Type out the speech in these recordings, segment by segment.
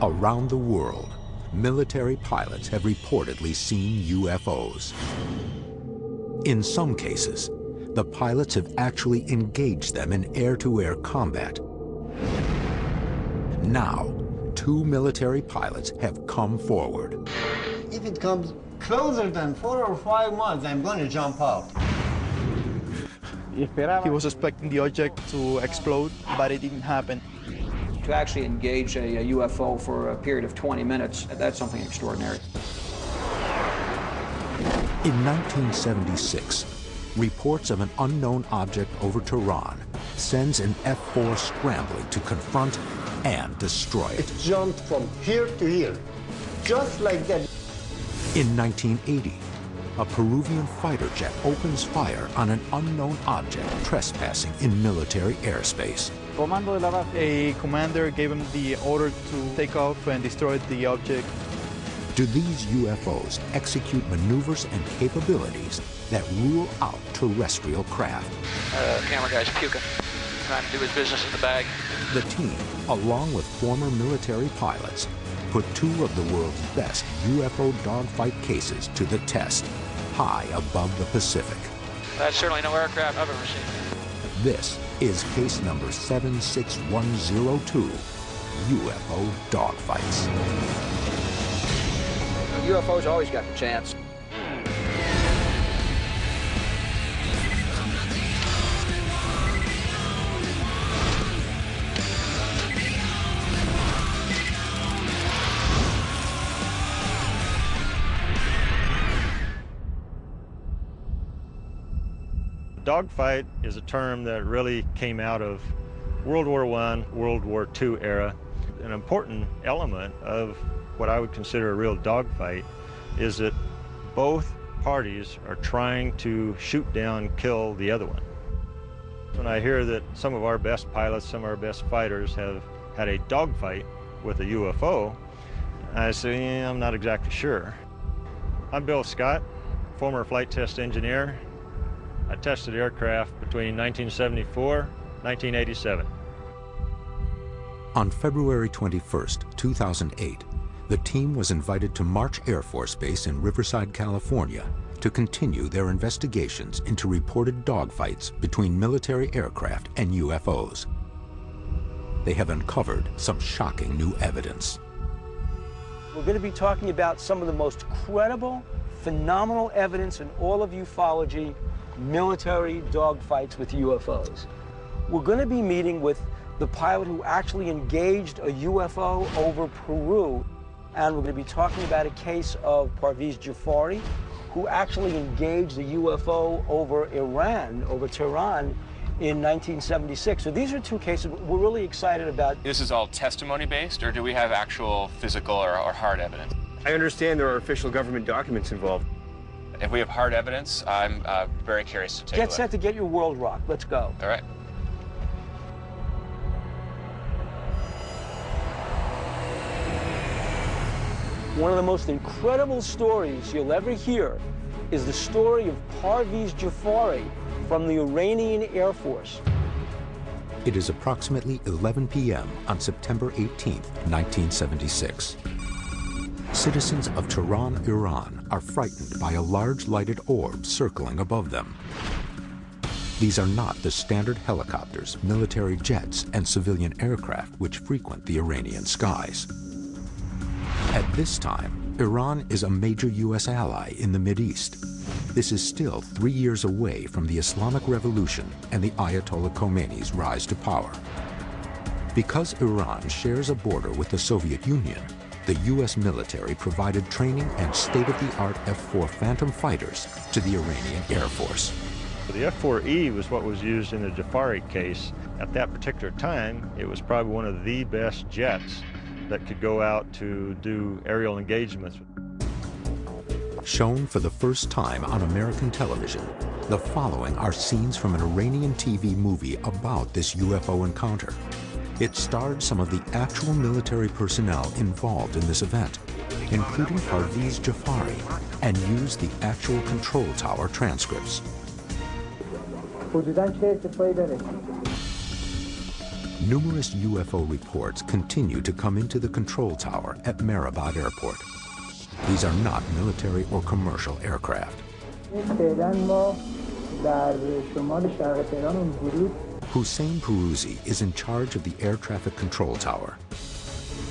Around the world, military pilots have reportedly seen UFOs. In some cases, the pilots have actually engaged them in air-to-air combat. Now, 2 military pilots have come forward. If it comes closer than 4 or 5 months, I'm going to jump out. He was expecting the object to explode, but it didn't happen. To actually engage a UFO for a period of 20 minutes, that's something extraordinary. In 1976, reports of an unknown object over Tehran sends an F-4 scrambling to confront and destroy it. It jumped from here to here, just like that. In 1980, a Peruvian fighter jet opens fire on an unknown object trespassing in military airspace. A commander gave him the order to take off and destroy the object. Do these UFOs execute maneuvers and capabilities that rule out terrestrial craft? Camera guy's puking, trying to do his business in the bag. The team, along with former military pilots, put 2 of the world's best UFO dogfight cases to the test, high above the Pacific. That's certainly no aircraft I've ever seen. This is case number 76102, UFO Dogfights. UFOs always got the chance. Dogfight is a term that really came out of World War I, World War II era. An important element of what I would consider a real dogfight is that both parties are trying to shoot down, kill the other one. When I hear that some of our best pilots, some of our best fighters have had a dogfight with a UFO, I say, yeah, I'm not exactly sure. I'm Bill Scott, former flight test engineer. I tested aircraft between 1974 and 1987. On February 21st, 2008, the team was invited to March Air Force Base in Riverside, California, to continue their investigations into reported dogfights between military aircraft and UFOs. They have uncovered some shocking new evidence. We're going to be talking about some of the most credible, phenomenal evidence in all of ufology, military dogfights with UFOs. We're going to be meeting with the pilot who actually engaged a UFO over Peru, and we're going to be talking about a case of Parviz Jafari, who actually engaged a UFO over Iran, over Tehran, in 1976. So these are 2 cases we're really excited about. This is all testimony-based, or do we have actual physical or hard evidence? I understand there are official government documents involved. If we have hard evidence, I'm very curious to take a look. Get set to get your world rock. Let's go. All right. One of the most incredible stories you'll ever hear is the story of Parviz Jafari from the Iranian Air Force. It is approximately 11 p.m. on September 18, 1976. Citizens of Tehran, Iran, are frightened by a large lighted orb circling above them. These are not the standard helicopters, military jets, and civilian aircraft which frequent the Iranian skies. At this time, Iran is a major U.S. ally in the Mideast. This is still 3 years away from the Islamic Revolution and the Ayatollah Khomeini's rise to power. Because Iran shares a border with the Soviet Union, the U.S. military provided training and state-of-the-art F-4 Phantom fighters to the Iranian Air Force. The F-4E was what was used in the Jafari case. At that particular time, it was probably one of the best jets that could go out to do aerial engagements. Shown for the first time on American television, the following are scenes from an Iranian TV movie about this UFO encounter. It starred some of the actual military personnel involved in this event, including Parviz Jafari, and used the actual control tower transcripts. Numerous UFO reports continue to come into the control tower at Mehrabad Airport. These are not military or commercial aircraft. Hussein Peruzi is in charge of the air traffic control tower.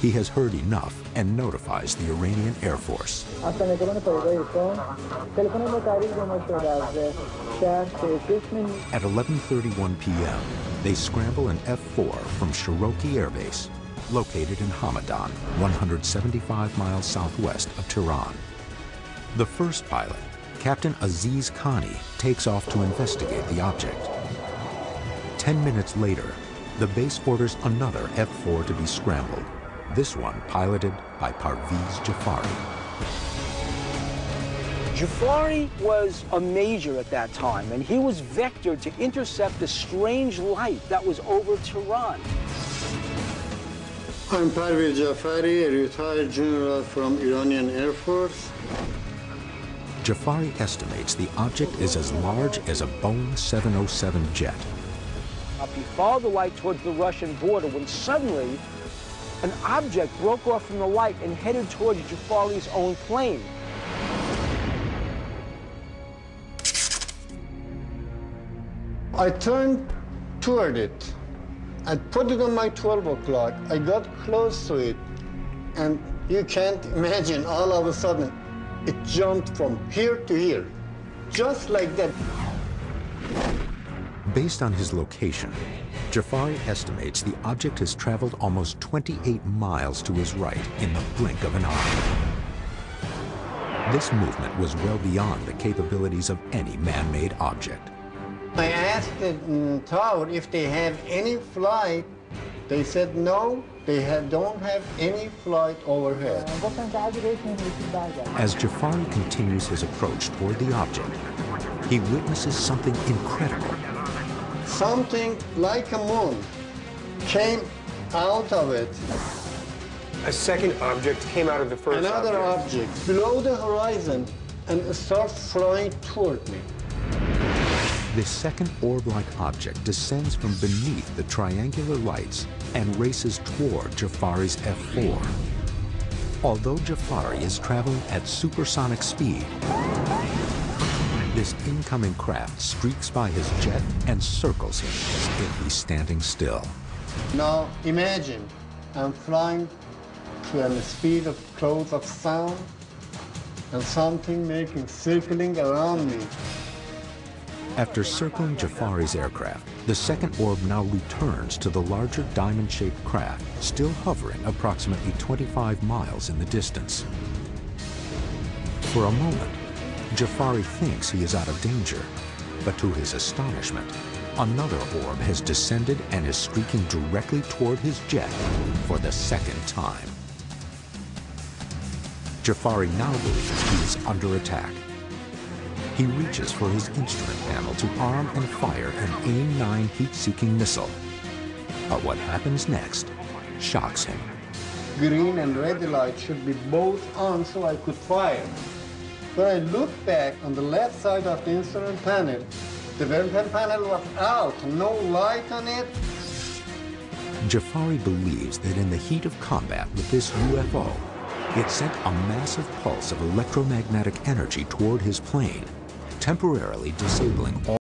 He has heard enough and notifies the Iranian Air Force. At 11:31 p.m., they scramble an F-4 from Cherokee Air Base, located in Hamadan, 175 miles southwest of Tehran. The first pilot, Captain Aziz Khani, takes off to investigate the object. 10 minutes later, the base orders another F-4 to be scrambled, this one piloted by Parviz Jafari. Jafari was a major at that time, and he was vectored to intercept a strange light that was over Tehran. I'm Parviz Jafari, a retired general from Iranian Air Force. Jafari estimates the object is as large as a Boeing 707 jet. He followed the light towards the Russian border when suddenly an object broke off from the light and headed towards Jafari's own plane. I turned toward it. I put it on my 12 o'clock. I got close to it, and you can't imagine, all of a sudden, it jumped from here to here, just like that. Based on his location, Jafari estimates the object has traveled almost 28 miles to his right in the blink of an eye. This movement was well beyond the capabilities of any man-made object. I asked the tower if they have any flight. They said no, they don't have any flight overhead. As Jafari continues his approach toward the object, he witnesses something incredible. Something like a moon came out of it. A second object came out of the first Another object below the horizon and started flying toward me. This second orb-like object descends from beneath the triangular lights and races toward Jafari's F-4. Although Jafari is traveling at supersonic speed, this incoming craft streaks by his jet and circles him as if he's standing still. Now imagine I'm flying to a speed of close of sound and something circling around me. After circling Jafari's aircraft, the second orb now returns to the larger diamond-shaped craft, still hovering approximately 25 miles in the distance. For a moment, Jafari thinks he is out of danger, but to his astonishment, another orb has descended and is streaking directly toward his jet for the second time. Jafari now believes he is under attack. He reaches for his instrument panel to arm and fire an AIM-9 heat-seeking missile. But what happens next shocks him. Green and red light should be both on so I could fire. When I looked back on the left side of the instrument panel, the weapon panel was out, no light on it. Jafari believes that in the heat of combat with this UFO, it sent a massive pulse of electromagnetic energy toward his plane, temporarily disabling all